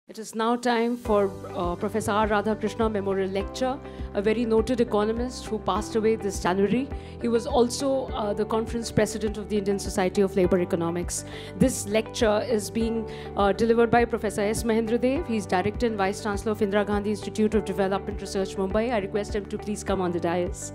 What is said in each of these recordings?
It is now time for Professor R. Radhakrishna Memorial Lecture, a very noted economist who passed away this January. He was also the conference president of the Indian Society of Labour Economics. This lecture is being delivered by Professor S. Mahendra Dev. He's Director and Vice-Chancellor of Indira Gandhi Institute of Development Research, Mumbai. I request him to please come on the dais.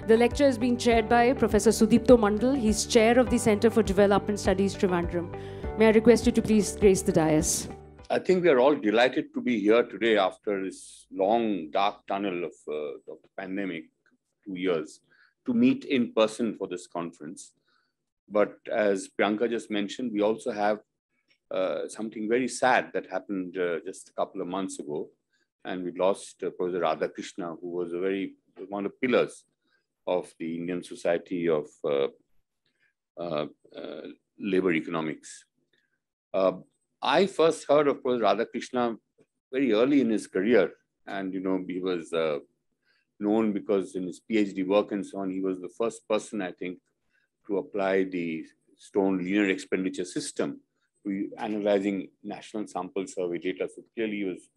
The lecture is being chaired by Professor Sudipto Mundle. He's chair of the Center for Development Studies, Trivandrum. May I request you to please grace the dais. I think we are all delighted to be here today after this long, dark tunnel of the pandemic, 2 years, to meet in person for this conference. But as Priyanka just mentioned, we also have something very sad that happened just a couple of months ago. And we lost Professor Radhakrishna, who was one of the pillars of the Indian Society of Labour Economics. I first heard of Professor Radhakrishna very early in his career. And, he was known because in his PhD work and so on, he was the first person, I think, to apply the Stone linear expenditure system to analyzing national sample survey data. So clearly he was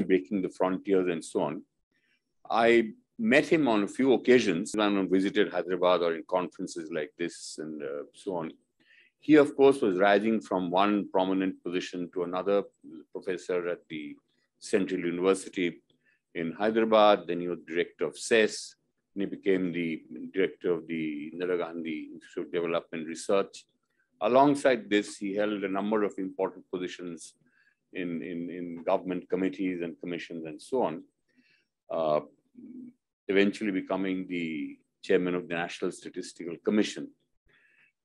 breaking the frontiers and so on. I met him on a few occasions when I visited Hyderabad or in conferences like this and so on. He, of course, was rising from one prominent position to another, professor at the Central University in Hyderabad. Then he was director of CES. And he became the director of the Indira Gandhi Institute of Development Research. Alongside this, he held a number of important positions in government committees and commissions and so on, eventually becoming the chairman of the National Statistical Commission.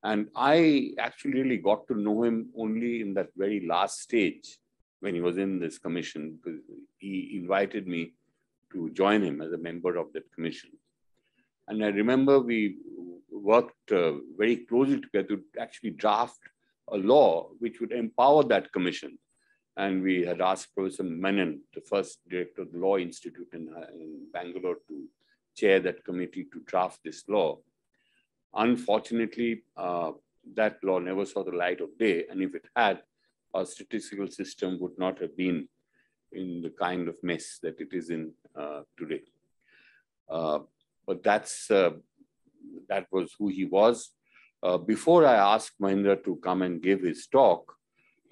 And I actually really got to know him only in that very last stage when he was in this commission, because he invited me to join him as a member of that commission. And I remember we worked very closely together to actually draft a law which would empower that commission. And we had asked Professor Menon, the first director of the Law Institute in Bangalore, to chair that committee to draft this law. Unfortunately, that law never saw the light of day. And if it had, our statistical system would not have been in the kind of mess that it is in today. But that was who he was. Before I asked Mahendra to come and give his talk,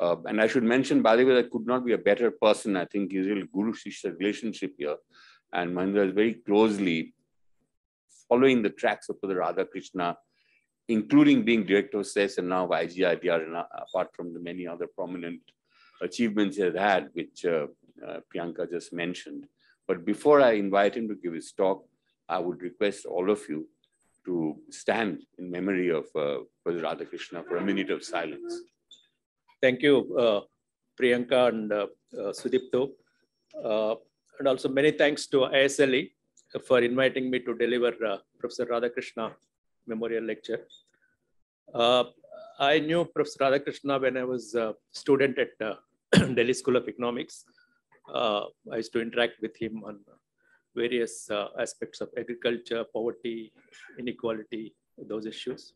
and I should mention, by the way, there could not be a better person. I think he's really guru-shishya relationship here. And Mahendra is very closely following the tracks of Professor Radhakrishna, including being director of CES and now of IGIDR, and apart from the many other prominent achievements he has had, which Priyanka just mentioned. But before I invite him to give his talk, I would request all of you to stand in memory of Professor Radhakrishna for a minute of silence. Thank you, Priyanka and Sudipto. And also many thanks to ISLE for inviting me to deliver Professor Radhakrishna Memorial Lecture. I knew Professor Radhakrishna when I was a student at Delhi School of Economics. I used to interact with him on various aspects of agriculture, poverty, inequality, those issues.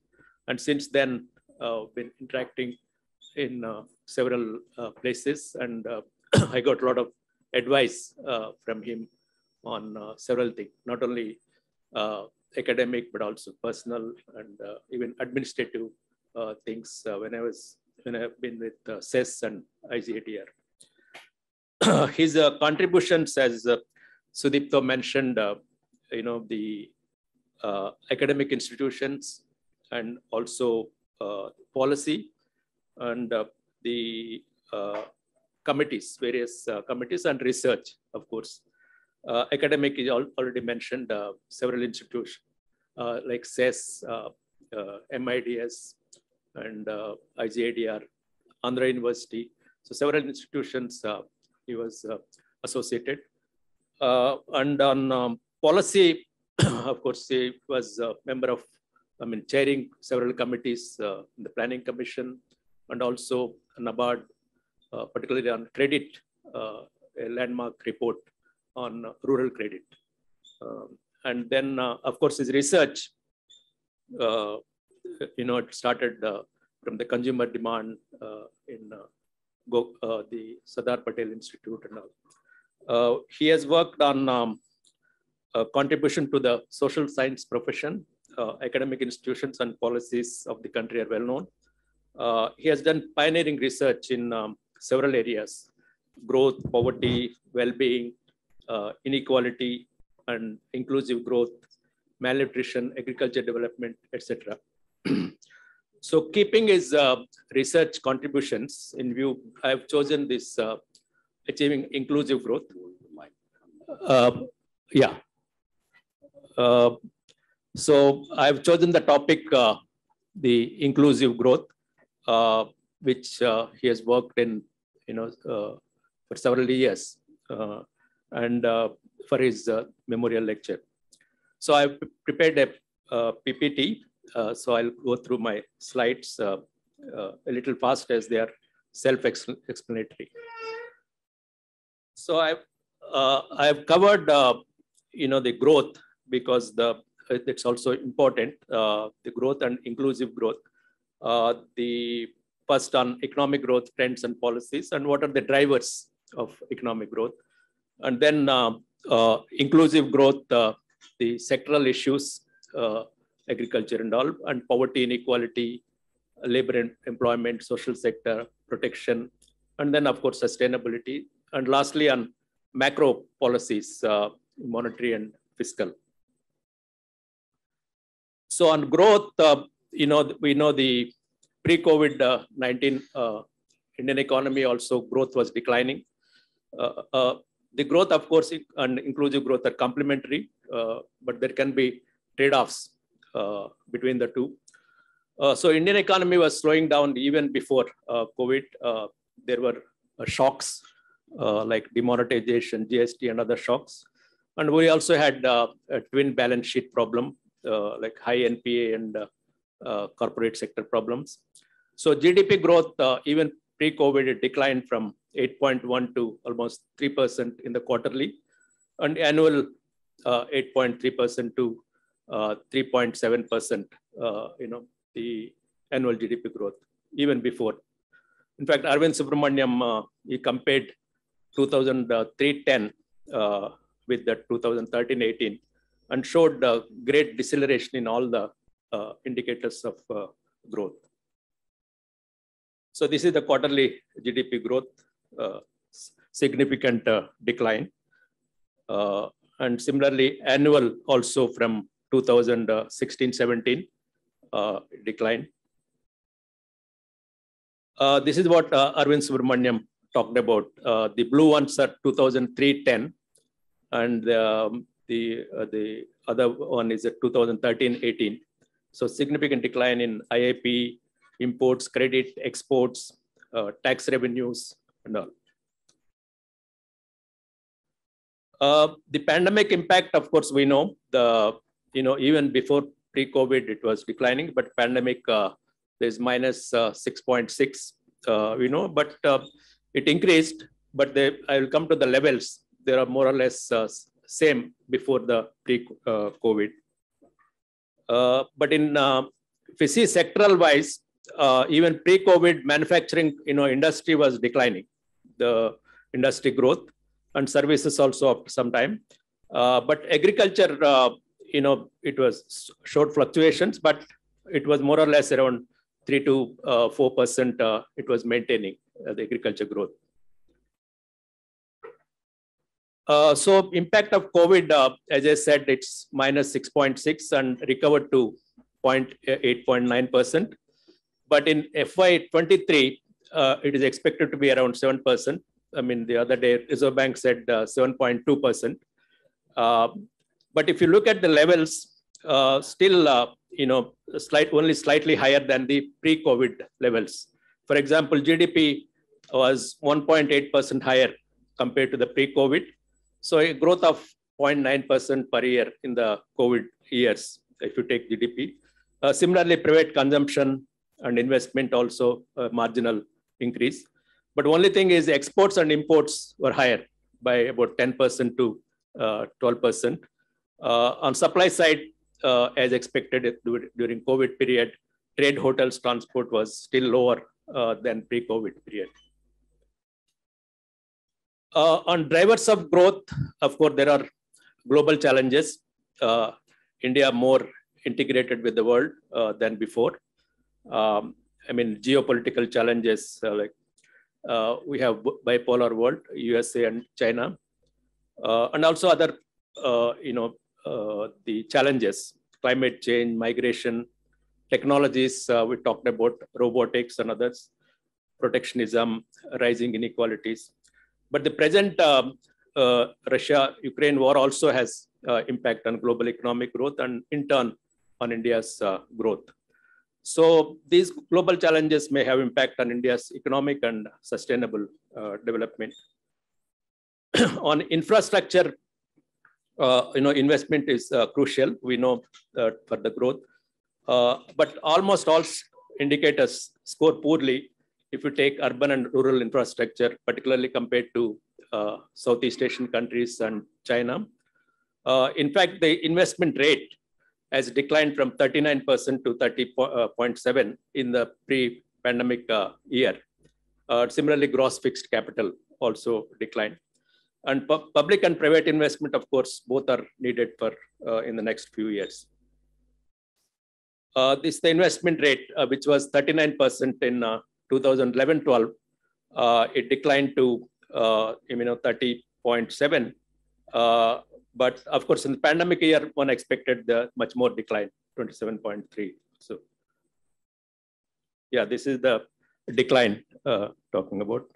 And since then, been interacting in several places, and I got a lot of advice from him on several things, not only academic, but also personal and even administrative things when I've been with CES and IGIDR. His contributions, as Sudipto mentioned, the academic institutions and also policy and the committees, various committees and research, of course. Academic is already mentioned, several institutions like CES, MIDS, and IGIDR, Andhra University. So several institutions he was associated. And on policy, of course, he was a member of, chairing several committees, the Planning Commission, and also NABARD, particularly on credit, a landmark report on rural credit. And then, of course, his research, it started from the consumer demand in the Sardar Patel Institute and all. He has worked on contribution to the social science profession. Academic institutions and policies of the country are well known. He has done pioneering research in several areas: growth, poverty, well-being, inequality, and inclusive growth, malnutrition, agriculture development, etc. So keeping his research contributions in view, I have chosen this achieving inclusive growth. Yeah. So I've chosen the topic, the inclusive growth, which he has worked in, for several years, and for his memorial lecture. So I've prepared a PPT. So I'll go through my slides a little fast as they are self-explanatory. So I've covered the growth because it's also important, the growth and inclusive growth. The first on economic growth trends and policies and what are the drivers of economic growth, and then inclusive growth, the sectoral issues, agriculture and all, and poverty, inequality, labor and employment, social sector, protection, and then of course sustainability, and lastly on macro policies, monetary and fiscal. So on growth, we know the pre-COVID-19 Indian economy also growth was declining. The growth, of course, and inclusive growth are complementary, but there can be trade-offs between the two. So Indian economy was slowing down even before COVID. There were shocks like demonetization, GST, and other shocks. And we also had a twin balance sheet problem, like high NPA and corporate sector problems. So GDP growth, even pre-COVID, it declined from 8.1 to almost 3% in the quarterly, and annual 8.3% to 3.7%, the annual GDP growth, even before. In fact, Arvind Subramaniam, he compared 2003-10 with the 2013-18 and showed great deceleration in all the indicators of growth. So this is the quarterly GDP growth, significant decline. And similarly, annual also from 2016-17 decline. This is what Arvind Subramaniam talked about. The blue ones are 2003-10, and the other one is at 2013-18. So significant decline in IIP, imports, credit, exports, tax revenues, and all. The pandemic impact, of course, we know even before pre-COVID it was declining, but pandemic there's minus 6.6. But it increased. But I will come to the levels. They are more or less same before the pre-COVID. But in if you see sectoral wise, even pre-COVID manufacturing, industry was declining, the industry growth, and services also after some time. But agriculture, it was showed fluctuations, but it was more or less around 3 to 4%. It was maintaining the agriculture growth. So impact of COVID, as I said, it's minus 6.6 and recovered to 8.9%. But in FY23, it is expected to be around 7%. I mean, the other day, Reserve Bank said 7.2%. But if you look at the levels, still, only slightly higher than the pre-COVID levels. For example, GDP was 1.8% higher compared to the pre-COVID. So a growth of 0.9% per year in the COVID years, if you take GDP. Similarly, private consumption and investment also marginal increase. But only thing is exports and imports were higher by about 10% to 12%. On supply side, as expected during COVID period, trade, hotels, transport was still lower than pre-COVID period. On drivers of growth, of course, there are global challenges. India more integrated with the world than before. I mean, geopolitical challenges like we have bipolar world, USA and China, and also other, the challenges, climate change, migration, technologies. We talked about robotics and others, protectionism, rising inequalities. But the present Russia-Ukraine war also has impact on global economic growth and in turn on India's growth. So these global challenges may have impact on India's economic and sustainable development. On infrastructure, investment is crucial. We know that for the growth, but almost all indicators score poorly if you take urban and rural infrastructure, particularly compared to Southeast Asian countries and China. In fact, the investment rate has declined from 39% to 30.7% in the pre-pandemic year. Similarly, gross fixed capital also declined. And public and private investment, of course, both are needed for in the next few years. This is the investment rate, which was 39% in 2011-12. It declined to 30.7%. But of course, in the pandemic year, one expected the much more decline, 27.3%. So, yeah, this is the decline talking about.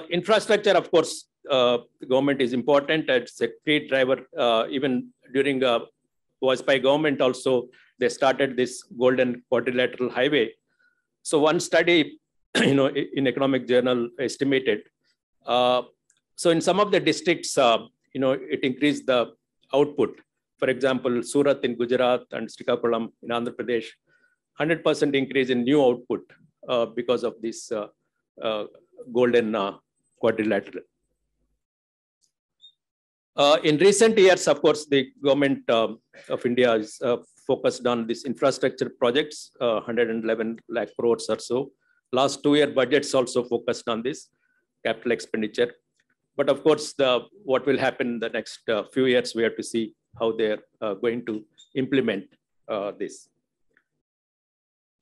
Infrastructure, of course, the government is important. It's a key driver. Even during Vajpayee government, also they started this golden quadrilateral highway. So one study, in Economic Journal estimated. So in some of the districts, it increased the output. For example, Surat in Gujarat and Srikakulam in Andhra Pradesh, 100% increase in new output because of this golden quadrilateral. In recent years, of course, the government of India is focused on these infrastructure projects, 111 lakh crores or so. Last 2-year budgets also focused on this capital expenditure. But of course, what will happen in the next few years, we have to see how they're going to implement this.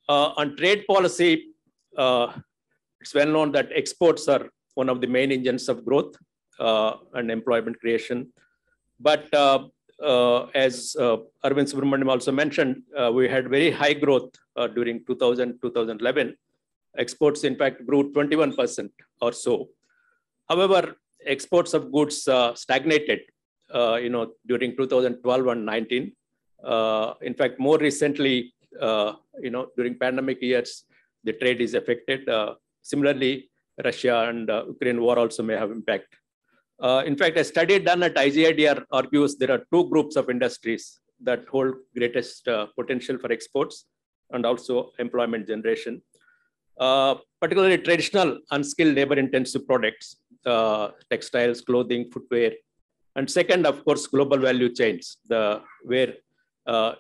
On trade policy, it's well known that exports are one of the main engines of growth and employment creation. But as Arvind Subramaniam also mentioned, we had very high growth during 2000-2011. Exports, in fact, grew 21% or so. However, exports of goods stagnated, during 2012 and 19. In fact, more recently, during pandemic years, the trade is affected. Similarly, Russia and Ukraine war also may have impact. In fact, a study done at IGIDR argues there are 2 groups of industries that hold greatest potential for exports and also employment generation. Particularly traditional unskilled labor-intensive products, textiles, clothing, footwear, and second, of course, global value chains, where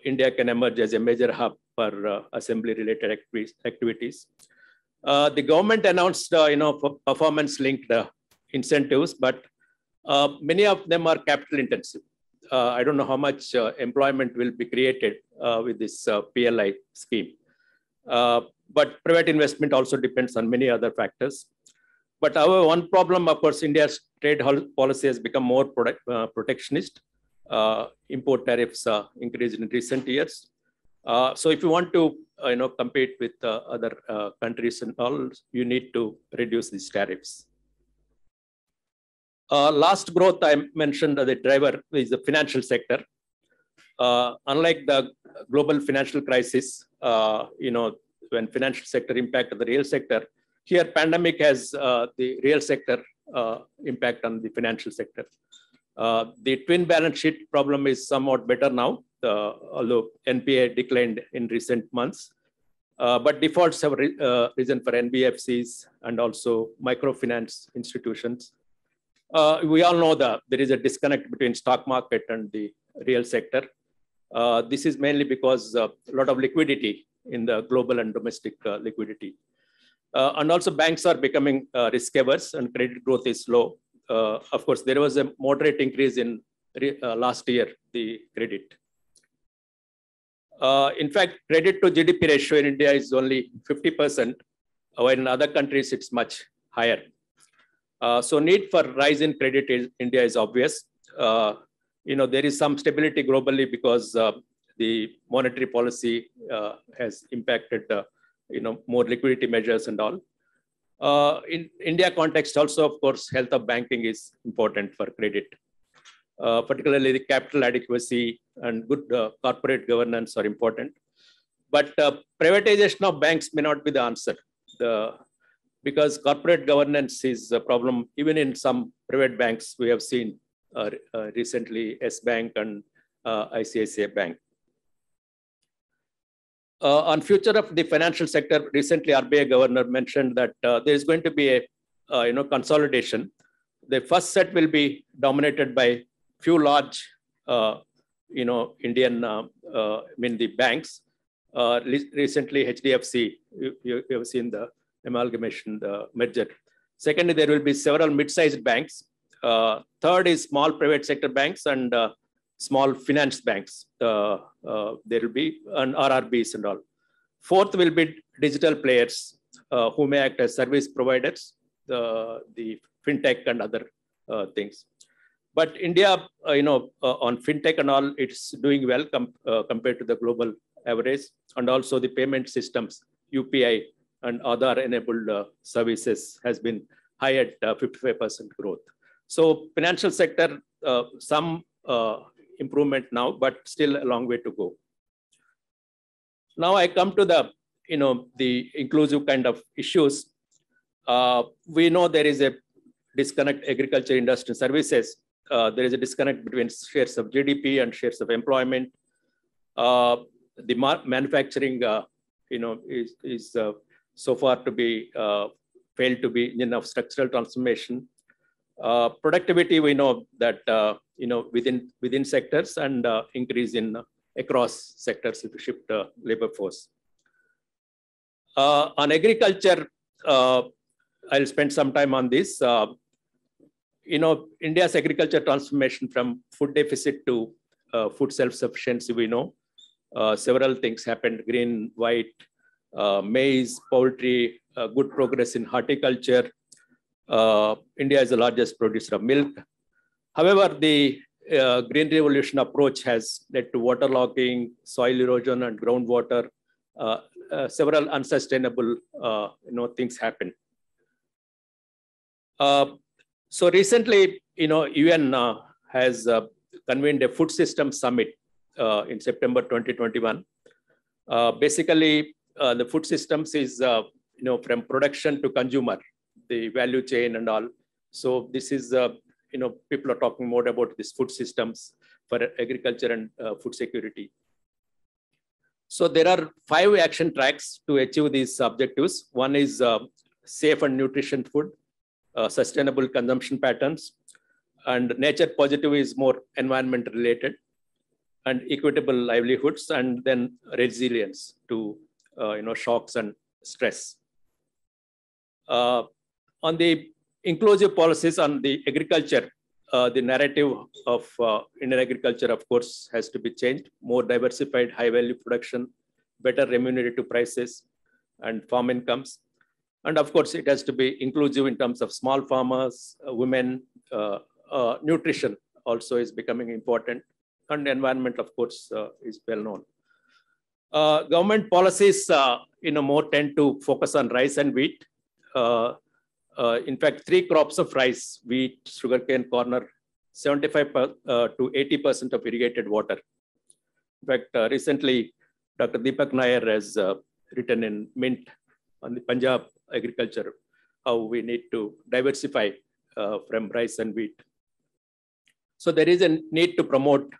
India can emerge as a major hub for assembly-related activities. The government announced, performance-linked incentives, but many of them are capital-intensive. I don't know how much employment will be created with this PLI scheme. But private investment also depends on many other factors. But however, one problem, of course, India's trade policy has become more protectionist. Import tariffs increased in recent years. So if you want to, compete with other countries and all, you need to reduce these tariffs. Last growth I mentioned, the driver is the financial sector. Unlike the global financial crisis, when financial sector impacted the real sector, here pandemic has the real sector impact on the financial sector. The twin balance sheet problem is somewhat better now, although NPA declined in recent months. But defaults have risen for NBFCs and also microfinance institutions. We all know that there is a disconnect between stock market and the real sector. This is mainly because a lot of liquidity in the global and domestic liquidity. And also banks are becoming risk averse and credit growth is low. Of course, there was a moderate increase in last year, the credit. In fact, credit to GDP ratio in India is only 50%, while in other countries it's much higher. So need for rise in credit in India is obvious. There is some stability globally because the monetary policy has impacted more liquidity measures and all. In India context also, of course, health of banking is important for credit. Particularly the capital adequacy and good corporate governance are important. But privatization of banks may not be the answer. Because corporate governance is a problem, even in some private banks we have seen recently, S Bank and ICICI Bank. On future of the financial sector, recently RBI governor mentioned that there is going to be a consolidation. The first set will be dominated by few large Indian the banks. Recently HDFC, you have seen the amalgamation, the merger. Secondly, there will be several mid-sized banks. Third is small private sector banks and small finance banks. There will be and RRBs and all. Fourth will be digital players who may act as service providers, the fintech and other things. But India, on fintech and all, it's doing well compared to the global average, and also the payment systems, UPI and other enabled services has been high at 55% growth. So financial sector, some improvement now, but still a long way to go. Now I come to the, the inclusive kind of issues. We know there is a disconnect agriculture, industry, and services. There is a disconnect between shares of GDP and shares of employment. The manufacturing, is so far to be failed to be engine of structural transformation. Productivity, we know that within sectors and increase in across sectors if you shift labor force. On agriculture, I'll spend some time on this. India's agriculture transformation from food deficit to food self-sufficiency, we know. Several things happened: green, white, maize, poultry, good progress in horticulture. India is the largest producer of milk. However, the green revolution approach has led to waterlogging, soil erosion, and groundwater. Several unsustainable things happen. So recently, UN has convened a food system summit in September 2021. Basically, the food systems is from production to consumer, the value chain and all. So this is people are talking more about these food systems for agriculture and food security. So there are 5 action tracks to achieve these objectives. One is safe and nutrition food, sustainable consumption patterns, and nature positive is more environment related, and equitable livelihoods, and then resilience to shocks and stress. On the inclusive policies on the agriculture, the narrative of Indian agriculture, of course, has to be changed. More diversified, high value production, better remunerative prices, and farm incomes. And of course, it has to be inclusive in terms of small farmers, women. Nutrition also is becoming important. And environment, of course, is well known. Government policies, more tend to focus on rice and wheat. In fact, 3 crops of rice, wheat, sugarcane, corn are 75 to 80% of irrigated water. In fact, recently, Dr. Deepak Nair has written in Mint on the Punjab agriculture, how we need to diversify from rice and wheat. So there is a need to promote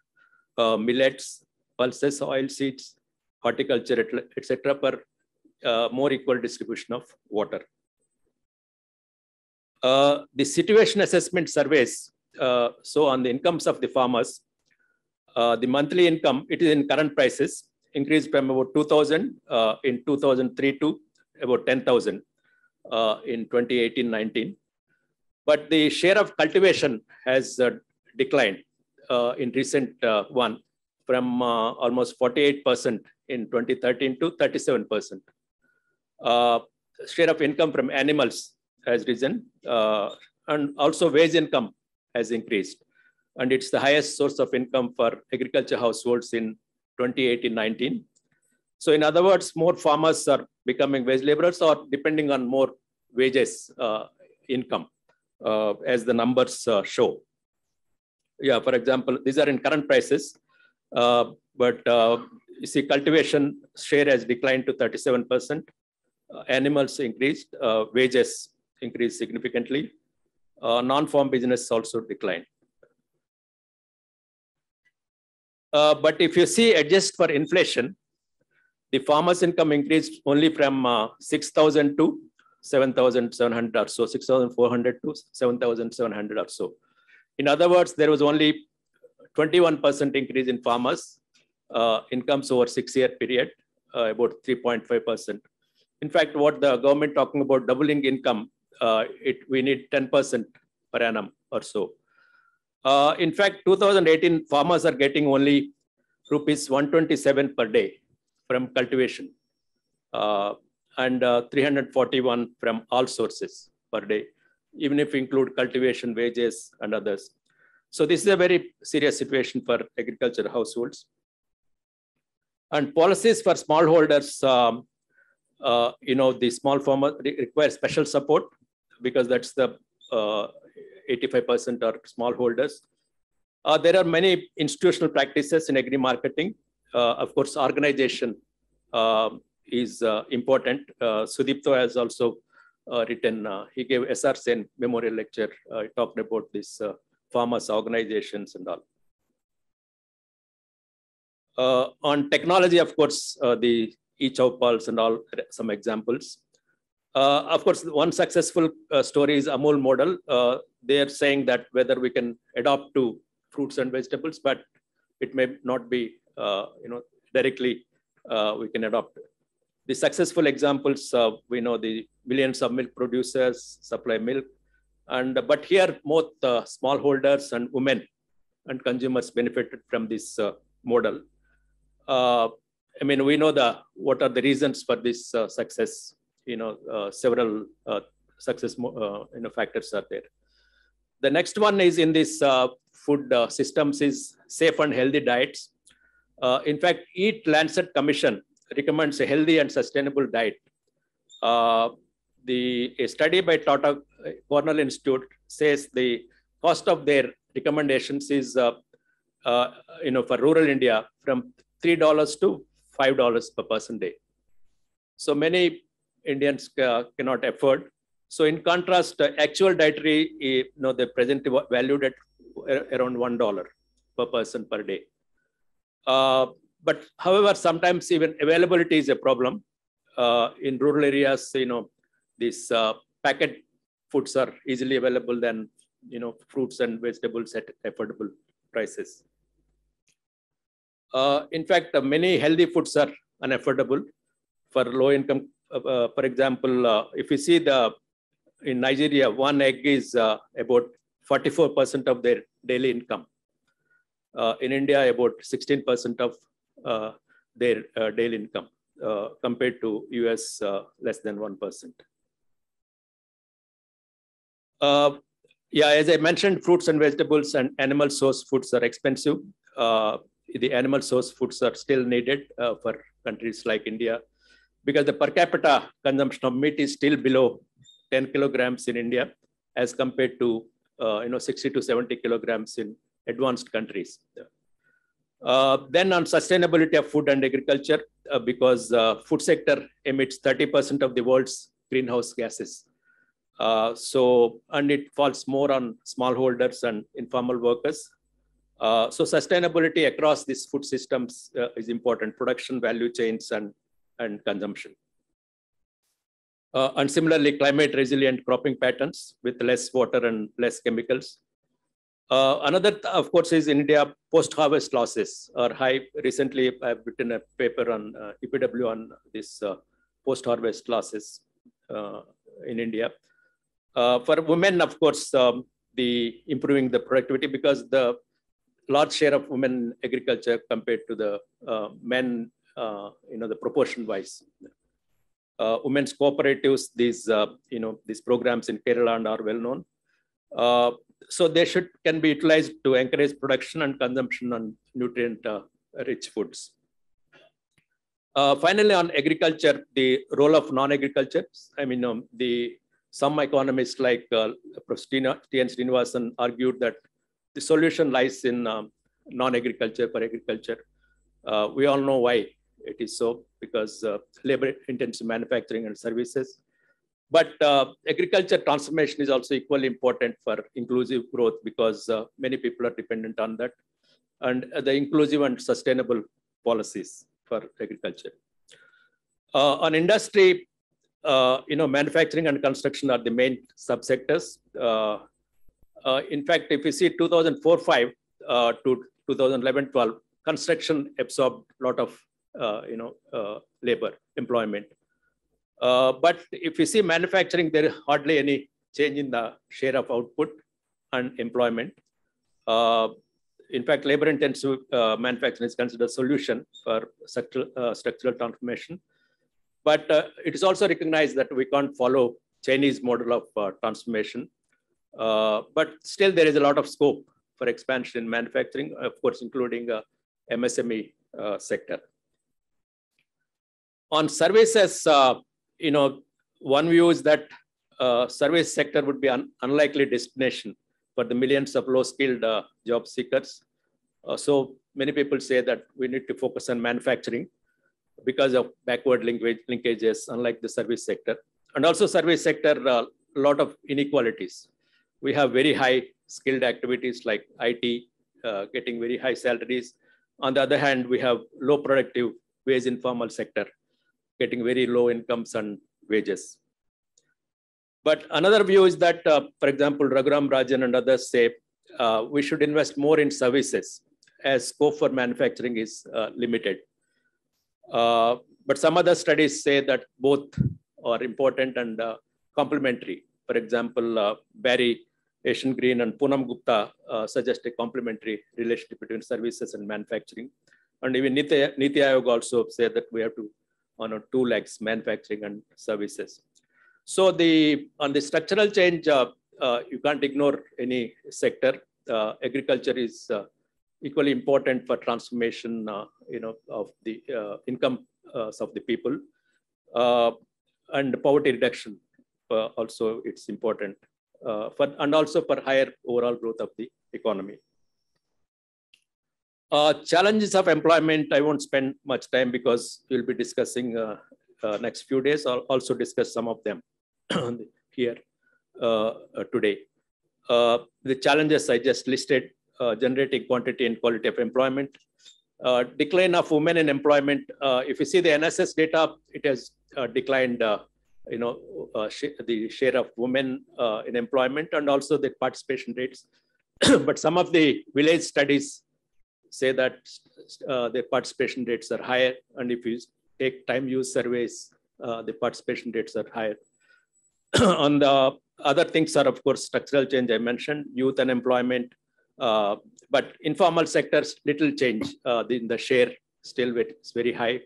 millets, pulses, oil seeds, horticulture, etc. for more equal distribution of water. The situation assessment surveys, so on the incomes of the farmers, the monthly income, it is in current prices, increased from about 2,000 in 2003 to about 10,000. in 2018-19. But the share of cultivation has declined in recent one from almost 48% in 2013 to 37%. Share of income from animals has risen, and also wage income has increased. And it's the highest source of income for agriculture households in 2018-19. So in other words, more farmers are becoming wage laborers or depending on more wages income, as the numbers show. Yeah, for example, these are in current prices, but you see cultivation share has declined to 37%. Animals increased, wages increased significantly. Non-farm business also declined. But if you see adjust for inflation, the farmers' income increased only from 6,000 to 7,700 or so, 6,400 to 7,700 or so. In other words, there was only 21% increase in farmers' incomes over 6-year period, about 3.5%. In fact, what the government talking about doubling income, we need 10% per annum or so. In fact, 2018 farmers are getting only rupees 127 per day from cultivation and 341 from all sources per day, even if we include cultivation, wages, and others. So this is a very serious situation for agriculture households. And policies for smallholders, the small farmers require special support because that's the 85% are smallholders. There are many institutional practices in agri-marketing. Of course, organization is important. Sudipto has also written, he gave SR Sen Memorial Lecture, talked about this farmers organizations and all. On technology, of course, the e-chowpals and all, some examples. Of course, one successful story is Amul model. They are saying that whether we can adopt to fruits and vegetables, but it may not be, directly we can adopt. The successful examples, we know the millions of milk producers supply milk, but here both smallholders and women and consumers benefited from this model. I mean, we know what are the reasons for this success. Several success factors are there. The next one is in this food systems is safe and healthy diets. In fact, Eat Lancet Commission recommends a healthy and sustainable diet. A study by Tata Cornell Institute says the cost of their recommendations is, for rural India from $3 to $5 per person day. So many Indians cannot afford. So in contrast, actual dietary, they presently valued at around $1 per person per day. But however, sometimes even availability is a problem. In rural areas, these packet foods are easily available than, fruits and vegetables at affordable prices. In fact, many healthy foods are unaffordable for low income. For example, if you see in Nigeria, one egg is about 44% of their daily income. In India, about 16% of their daily income, compared to US less than 1%. As I mentioned, fruits and vegetables and animal source foods are expensive. The animal source foods are still needed for countries like India, because the per capita consumption of meat is still below 10 kilograms in India, as compared to 60 to 70 kilograms in advanced countries. Then on sustainability of food and agriculture, because food sector emits 30% of the world's greenhouse gases. And it falls more on smallholders and informal workers. So sustainability across these food systems is important: production, value chains, and consumption. And similarly, climate resilient cropping patterns with less water and less chemicals. Another, of course, is in India, post-harvest losses are high. Recently, I've written a paper on EPW on this post-harvest losses in India. For women, of course, the improving the productivity, because the large share of women in agriculture compared to the men, the proportion wise. Women's cooperatives, these programs in Kerala and are well known. So they can be utilized to encourage production and consumption on nutrient rich foods. Finally, on agriculture, the role of non-agriculture. I mean, some economists like Professor T.N. Srinivasan argued that the solution lies in non-agriculture for agriculture. We all know why it is so, because labor-intensive manufacturing and services. But agriculture transformation is also equally important for inclusive growth, because many people are dependent on that, and the inclusive and sustainable policies for agriculture. On industry, manufacturing and construction are the main subsectors. In fact, if you see 2004-5 to 2011-12, construction absorbed a lot of labor employment. But if you see manufacturing, there is hardly any change in the share of output and employment. In fact, labor-intensive manufacturing is considered a solution for structural transformation. But it is also recognized that we can't follow Chinese model of transformation. But still, there is a lot of scope for expansion in manufacturing, of course, including MSME sector. On services, one view is that service sector would be an unlikely destination for the millions of low-skilled job seekers. So many people say that we need to focus on manufacturing because of backward linkages, unlike the service sector. And also service sector, a lot of inequalities. We have very high skilled activities like IT, getting very high salaries. On the other hand, we have low productive wage informal sector, getting very low incomes and wages. But another view is that, for example, Raghuram Rajan and others say we should invest more in services as scope for manufacturing is limited. But some other studies say that both are important and complementary. For example, Barry, Asian Green, and Poonam Gupta suggest a complementary relationship between services and manufacturing. And even Niti Aayog also said that we have to on two legs, manufacturing and services. So on the structural change, you can't ignore any sector. Agriculture is equally important for transformation, of the income of the people, and poverty reduction. Also, it's important and also for higher overall growth of the economy. Challenges of employment, I won't spend much time because we'll be discussing next few days. I'll also discuss some of them here today. The challenges I just listed, generating quantity and quality of employment, decline of women in employment. If you see the NSS data, it has declined, the share of women in employment and also the participation rates. But some of the village studies say that the participation rates are higher. And if you take time use surveys, the participation rates are higher. On the other things are, of course, structural change I mentioned, youth unemployment, but informal sectors, little change. The share still is very high.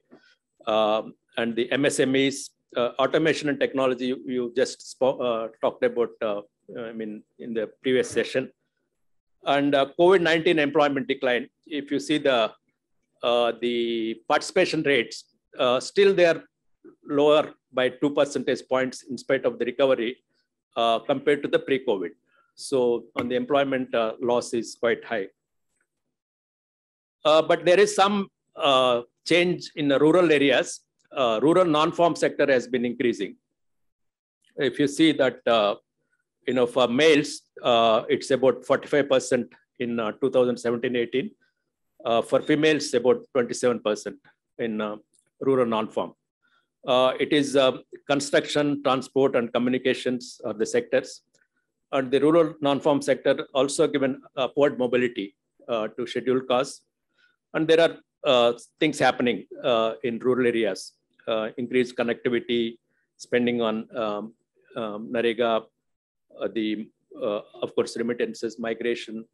And the MSMEs, automation and technology, you just talked about, in the previous session. And COVID-19 employment decline, if you see the participation rates, still they are lower by 2 percentage points in spite of the recovery compared to the pre-COVID. So on the employment loss is quite high. But there is some change in the rural areas. Rural non-farm sector has been increasing. If you see that, for males, it's about 45% in 2017-18. For females, about 27% in rural non-farm. It is construction, transport, and communications are the sectors. And the rural non-farm sector also given upward mobility to scheduled castes. And there are things happening in rural areas, increased connectivity, spending on NREGA, of course, remittances, migration.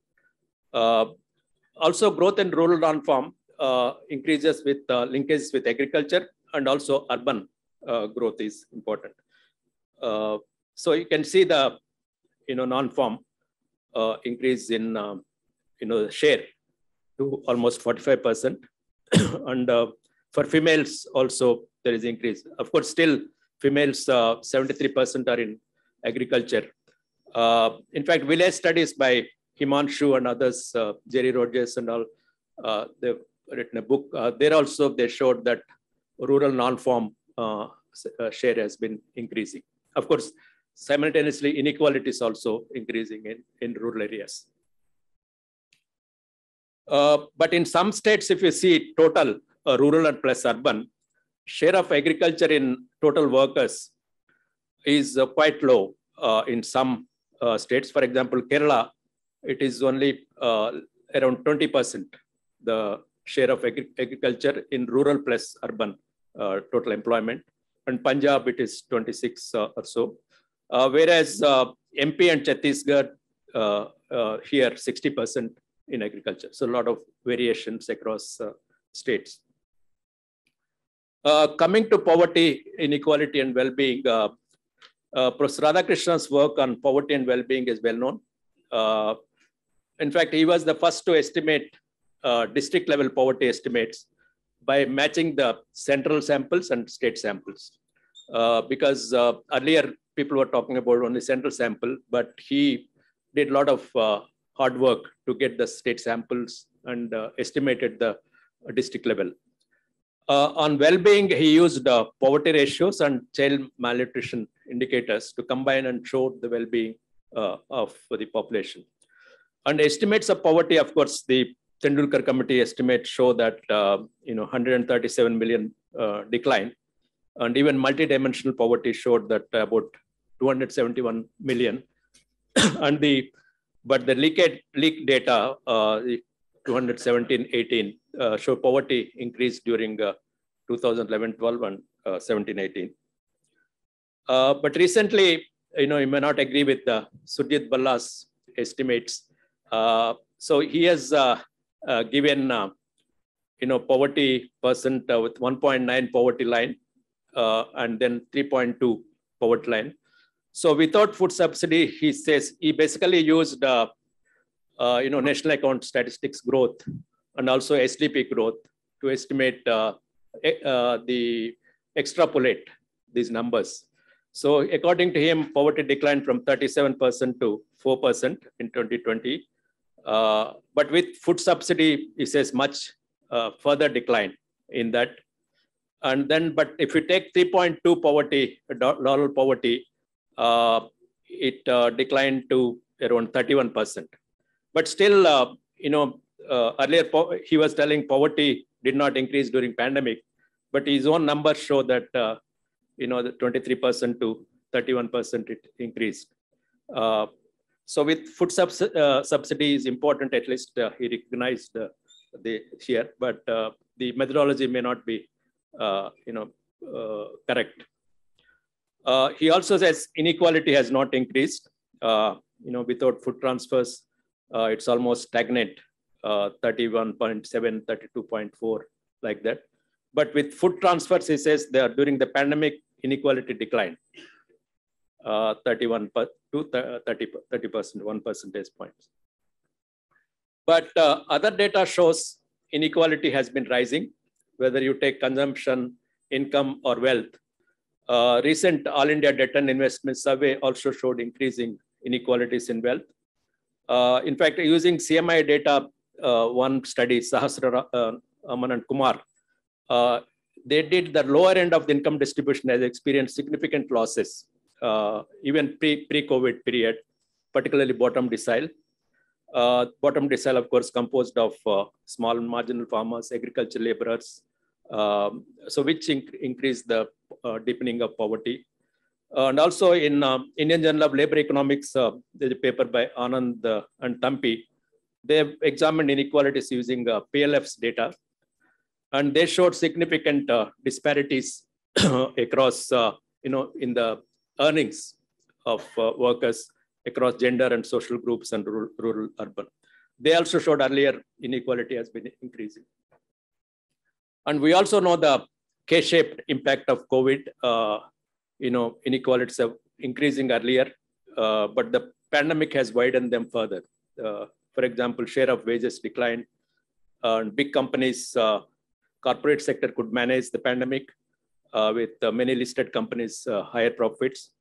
Also, growth in rural non-farm increases with linkages with agriculture, and also urban growth is important. So you can see the non-farm increase in the share to almost 45%, and for females also there is increase. Of course, still females 73% are in agriculture. In fact, village studies by Himanshu and others, Jerry Rogers and all, they've written a book. There also they showed that rural non-farm share has been increasing. Of course, simultaneously inequality is also increasing in rural areas. But in some states, if you see total rural and plus urban, share of agriculture in total workers is quite low in some states. For example, Kerala, it is only around 20%, the share of agriculture in rural plus urban total employment. And Punjab, it is 26 or so. Whereas MP and Chhattisgarh, here 60% in agriculture. So a lot of variations across states. Coming to poverty, inequality and well-being, Professor Radhakrishna's work on poverty and well-being is well known. In fact, he was the first to estimate district level poverty estimates by matching the central samples and state samples. Because earlier people were talking about only central sample, but he did a lot of hard work to get the state samples and estimated the district level. On well-being, he used poverty ratios and child malnutrition indicators to combine and show the well-being of the population. And estimates of poverty, of course, the Tendulkar committee estimates show that 137 million decline, and even multidimensional poverty showed that about 271 million. And but the leaked data, 217-18, show poverty increased during 2011-12 and 17-18. But recently, you may not agree with Surjit Balla's estimates. So he has given poverty percent with 1.9 poverty line and then 3.2 poverty line. So without food subsidy, he says he basically used national account statistics growth and also SDP growth to estimate the extrapolate these numbers. So according to him, poverty declined from 37% to 4% in 2020. But with food subsidy, he says much further decline in that. And then, but if you take 3.2 poverty, rural poverty, it declined to around 31%. But still, earlier he was telling poverty did not increase during pandemic, but his own numbers show that the 23% to 31% it increased. So with food subsidy is important, at least he recognized the here, but the methodology may not be correct. He also says inequality has not increased. Without food transfers, it's almost stagnant, 31.7, 32.4, like that. But with food transfers, he says that during the pandemic, inequality declined 31 to 30%, 1 percentage points. But other data shows inequality has been rising, whether you take consumption, income, or wealth. Recent All India Debt and Investment Survey also showed increasing inequalities in wealth. In fact, using CMI data, one study, Sahasra Aman and Kumar, they did the lower end of the income distribution has experienced significant losses, even pre-COVID period, particularly bottom decile. Bottom decile, of course, composed of small and marginal farmers, agricultural laborers, so which increased the deepening of poverty. And also in Indian Journal of Labor Economics, there's a paper by Anand and Tampi. They have examined inequalities using PLF's data, and they showed significant disparities across, in the earnings of workers across gender and social groups and rural, urban. They also showed earlier inequality has been increasing. And we also know the K-shaped impact of COVID. Inequalities are increasing earlier, but the pandemic has widened them further. For example, share of wages declined. Big companies, corporate sector could manage the pandemic with many listed companies, higher profits.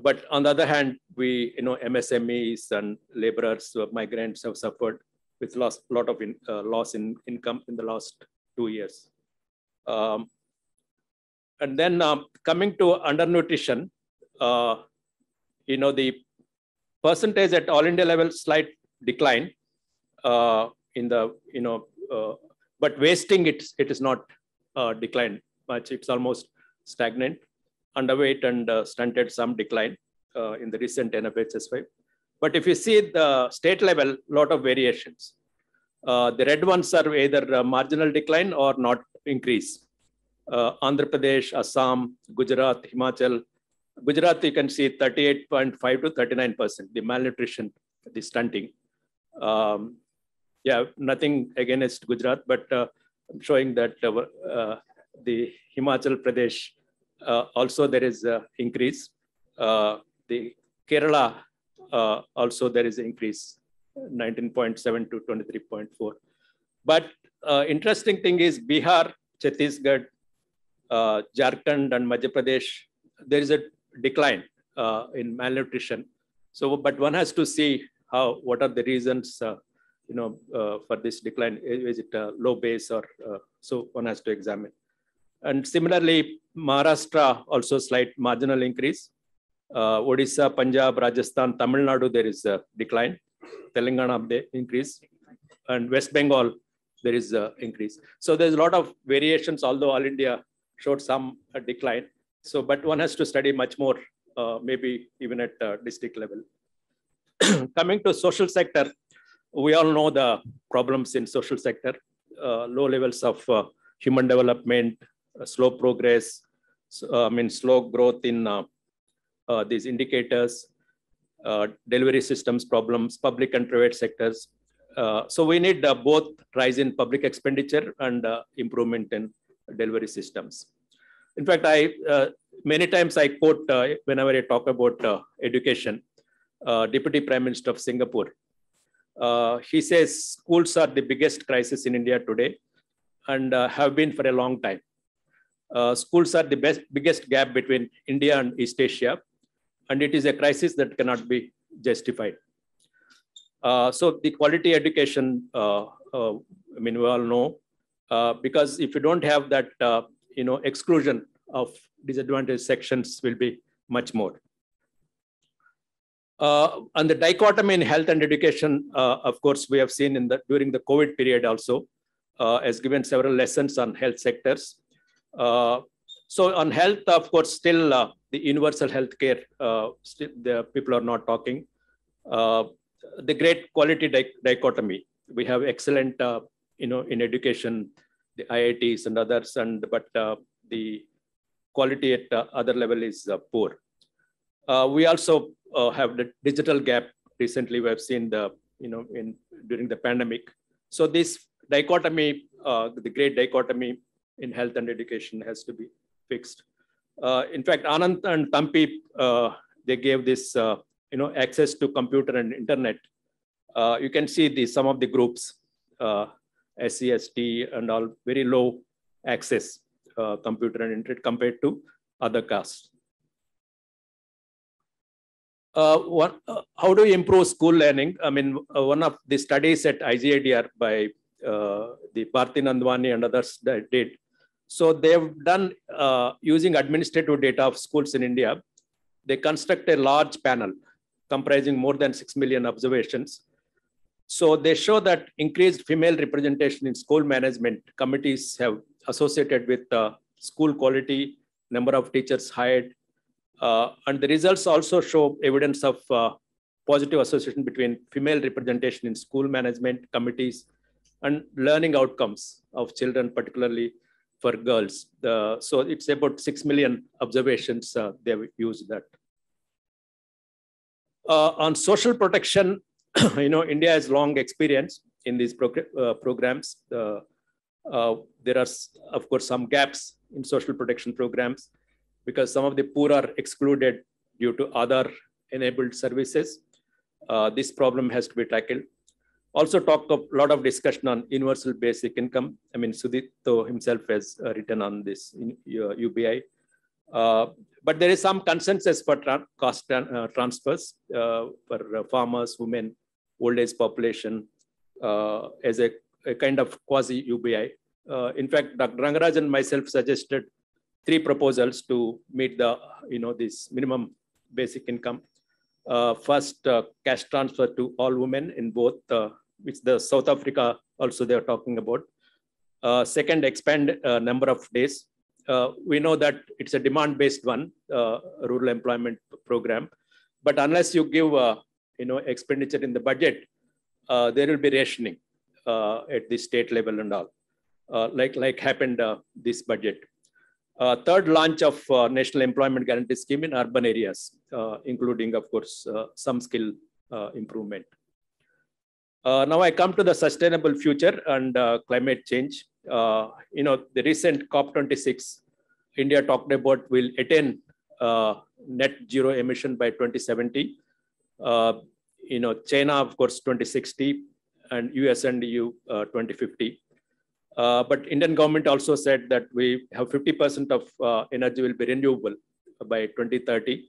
But on the other hand, MSMEs and laborers, migrants have suffered with lot of loss in income in the last 2 years. And then coming to undernutrition, the percentage at all India level slight decline in the but wasting it is not declined much. It's almost stagnant. Underweight and stunted some decline in the recent NFHS5. But if you see the state level, lot of variations. The red ones are either marginal decline or not increase. Andhra Pradesh, Assam, Gujarat, Himachal. Gujarat, you can see 38.5 to 39%, the malnutrition, the stunting. Yeah, nothing against Gujarat, but I'm showing that the Himachal Pradesh, also there is an increase. The Kerala, also there is an increase, 19.7 to 23.4. But interesting thing is Bihar, Chhattisgarh, Jharkhand and Madhya Pradesh, there is a decline in malnutrition. So, but one has to see what are the reasons, for this decline. Is it a low base or so one has to examine. And similarly, Maharashtra also slight marginal increase. Odisha, Punjab, Rajasthan, Tamil Nadu, there is a decline. Telangana, the increase. And West Bengal, there is an increase. So there's a lot of variations, although all India showed some decline. So, but one has to study much more, maybe even at district level. Coming to social sector, we all know the problems in social sector, low levels of human development, slow progress, slow growth in these indicators, delivery systems problems, public and private sectors. So we need both rise in public expenditure and improvement in delivery systems. In fact, many times I quote whenever I talk about education, Deputy Prime Minister of Singapore. He says schools are the biggest crisis in India today and have been for a long time. Schools are the biggest gap between India and East Asia, and it is a crisis that cannot be justified. So the quality education, we all know, because if you don't have that, exclusion of disadvantaged sections will be much more. And the dichotomy in health and education, of course, we have seen during the COVID period also, has given several lessons on health sectors. So on health, of course, still the universal health care, still the people are not talking. The great quality dichotomy. We have excellent, in education, the IITs and others, but the quality at other level is poor. We also have the digital gap. Recently, we have seen during the pandemic. So this dichotomy, the great dichotomy in health and education has to be fixed. In fact, Anand and Tampi, they gave this, access to computer and internet. You can see some of the groups, SC, ST, and all very low access computer and internet compared to other castes. How do you improve school learning? One of the studies at IGIDR by the Bharti Nandwani and others did. So they've done using administrative data of schools in India. They construct a large panel comprising more than 6 million observations. So they show that increased female representation in school management committees have associated with school quality, number of teachers hired, and the results also show evidence of positive association between female representation in school management committees and learning outcomes of children, particularly for girls. So it's about 6 million observations they have used that. On social protection, India has long experience in these programs. There are, of course, some gaps in social protection programs because some of the poor are excluded due to other enabled services. This problem has to be tackled. Also talk a lot of discussion on universal basic income. I mean, Sudipto himself has written on this in UBI. But there is some consensus for cost transfers for farmers, women, old age population as a kind of quasi-UBI. In fact, Dr. Rangaraj and myself suggested 3 proposals to meet the, this minimum basic income. First, cash transfer to all women in both, which the South Africa also they are talking about. Second, expand number of days. We know that it's a demand-based one, rural employment program. But unless you give, expenditure in the budget, there will be rationing at the state level and all, like happened this budget. Third, launch of National Employment Guarantee Scheme in urban areas, including, of course, some skill improvement. Now I come to the sustainable future and climate change. The recent COP26, India talked about will attain net zero emission by 2070. China, of course, 2060, and US and EU 2050. But Indian government also said that we have 50% of energy will be renewable by 2030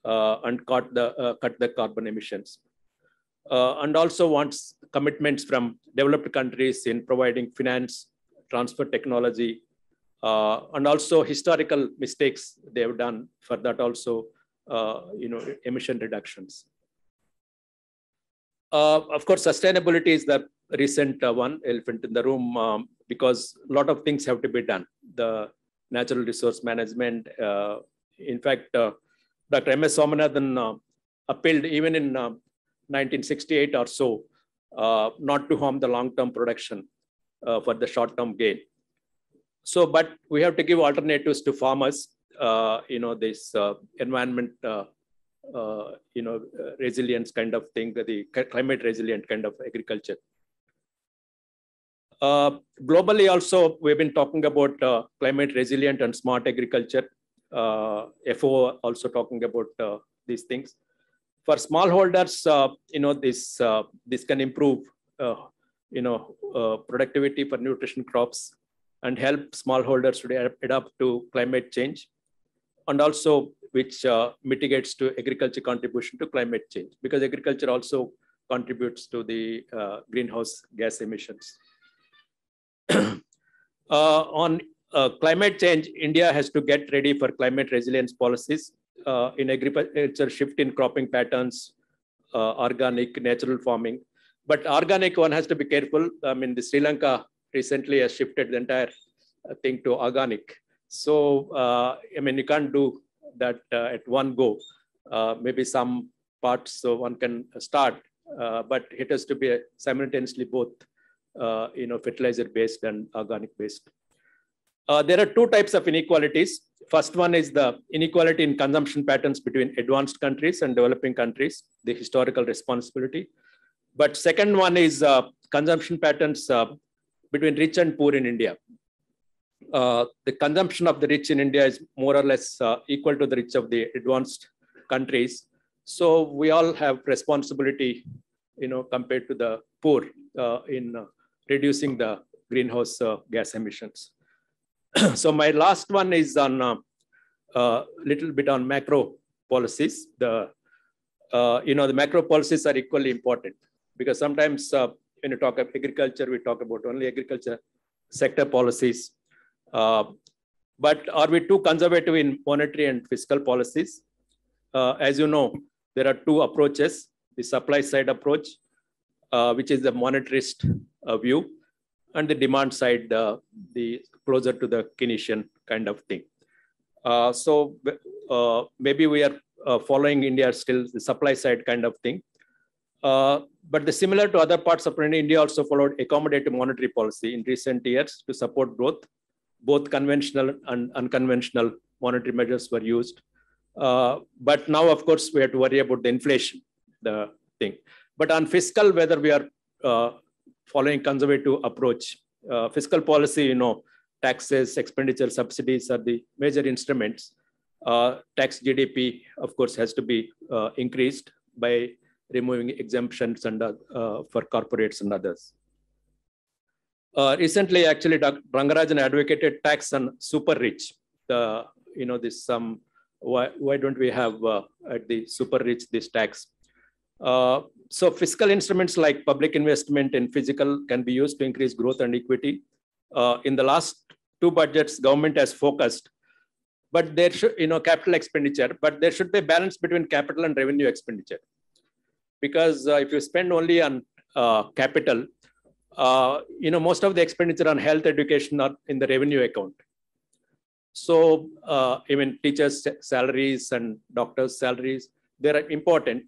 and cut the carbon emissions. And also wants commitments from developed countries in providing finance, transfer technology, and also historical mistakes they have done for that also, emission reductions. Of course, sustainability is the recent one, elephant in the room, because a lot of things have to be done. The natural resource management. In fact, Dr. M.S. Swaminathan appealed even in 1968 or so, not to harm the long-term production for the short-term gain. So, but we have to give alternatives to farmers, this environment, resilience kind of thing, the climate resilient kind of agriculture. Globally also, we've been talking about climate resilient and smart agriculture. FAO also talking about these things. For smallholders, this can improve, productivity for nutrition crops and help smallholders to adapt to climate change, and also which mitigates to agriculture contribution to climate change, because agriculture also contributes to the greenhouse gas emissions. On climate change, India has to get ready for climate resilience policies. In agriculture, shift in cropping patterns, organic, natural farming. But organic, one has to be careful. I mean, the Sri Lanka recently has shifted the entire thing to organic. So, you can't do that at one go. Maybe some parts, so one can start, but it has to be simultaneously both, fertilizer-based and organic-based. There are 2 types of inequalities. First one is the inequality in consumption patterns between advanced countries and developing countries, the historical responsibility. But second one is consumption patterns between rich and poor in India. The consumption of the rich in India is more or less equal to the rich of the advanced countries. So we all have responsibility, compared to the poor in reducing the greenhouse gas emissions. So my last one is on little bit on macro policies. The macro policies are equally important, because sometimes when you talk of agriculture, we talk about only agriculture sector policies. But are we too conservative in monetary and fiscal policies? As you know, there are 2 approaches: the supply side approach, which is the monetarist view, and the demand side, the closer to the Keynesian kind of thing. So maybe we are following India still the supply side kind of thing. But similar to other parts of India also followed accommodative monetary policy in recent years to support growth. Both conventional and unconventional monetary measures were used. But now, of course, we have to worry about the inflation, the thing. But on fiscal, whether we are following conservative approach, fiscal policy, taxes, expenditure, subsidies are the major instruments. Tax GDP, of course, has to be increased by removing exemptions and for corporates and others. Recently, actually, Dr. Rangarajan advocated tax on super rich. This why don't we have at the super rich this tax? So fiscal instruments like public investment in physical can be used to increase growth and equity. In the last 2 budgets, government has focused, but there should, capital expenditure, but there should be a balance between capital and revenue expenditure. Because if you spend only on capital, most of the expenditure on health education are in the revenue account. So even teachers' salaries and doctors' salaries, they are important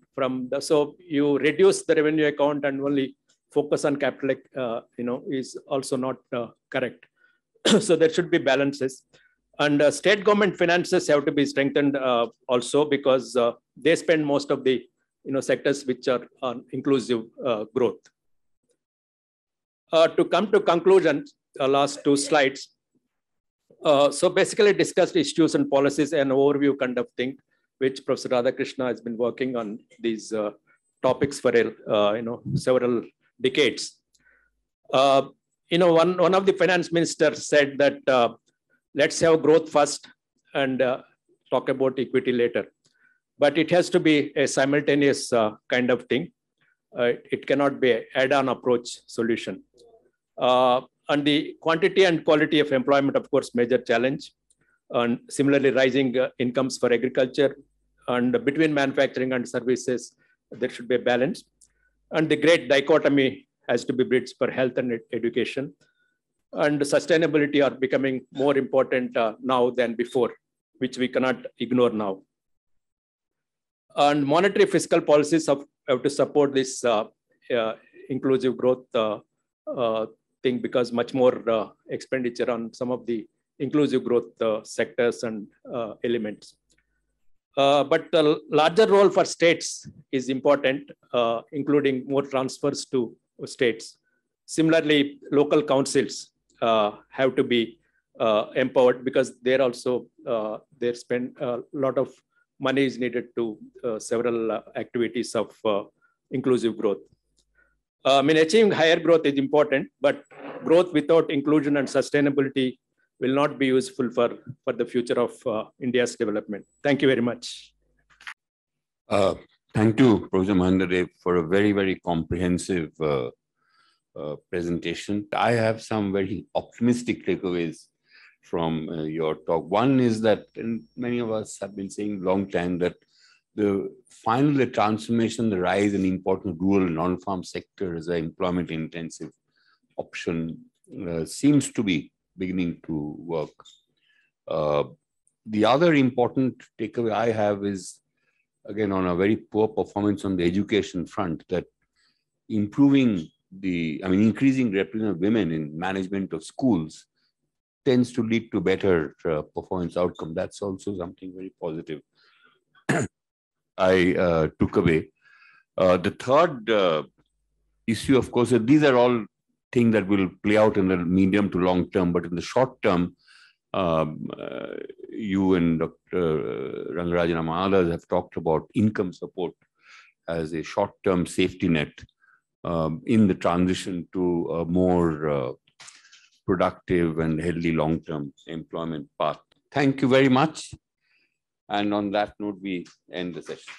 so you reduce the revenue account and only focus on capital, is also not correct. So there should be balances. And state government finances have to be strengthened also because they spend most of the sectors which are on inclusive growth. To come to conclusion, last 2 slides. So basically discussed issues and policies and overview kind of thing, which Professor Radhakrishna has been working on these topics for several decades. One of the finance ministers said that let's have growth first and talk about equity later. But it has to be a simultaneous kind of thing. It cannot be an add-on approach solution. And the quantity and quality of employment, of course, major challenge. And similarly, rising incomes for agriculture and between manufacturing and services, there should be a balance. And the great dichotomy has to be bridged for health and education. And sustainability are becoming more important now than before, which we cannot ignore now. And monetary fiscal policies have to support this inclusive growth thing, because much more expenditure on some of the inclusive growth sectors and elements. But a larger role for states is important, including more transfers to states. Similarly, local councils have to be empowered, because they're also, they spend a lot of money is needed to several activities of inclusive growth. Achieving higher growth is important, but growth without inclusion and sustainability will not be useful for the future of India's development. Thank you very much. Thank you, Professor Mahendra Dev, for a very, very comprehensive presentation. I have some very optimistic takeaways from your talk. One is that, and many of us have been saying long time, that the transformation, the rise in important rural non-farm sector as an employment-intensive option seems to be beginning to work. The other important takeaway I have is, again, on a very poor performance on the education front, that increasing representation of women in management of schools tends to lead to better performance outcome. That's also something very positive I took away. The third issue, of course, these are all things that will play out in the medium to long term, but in the short term, you and Dr. Rangarajan and others have talked about income support as a short-term safety net in the transition to a more productive and healthy long-term employment path. Thank you very much. And on that note, we end the session.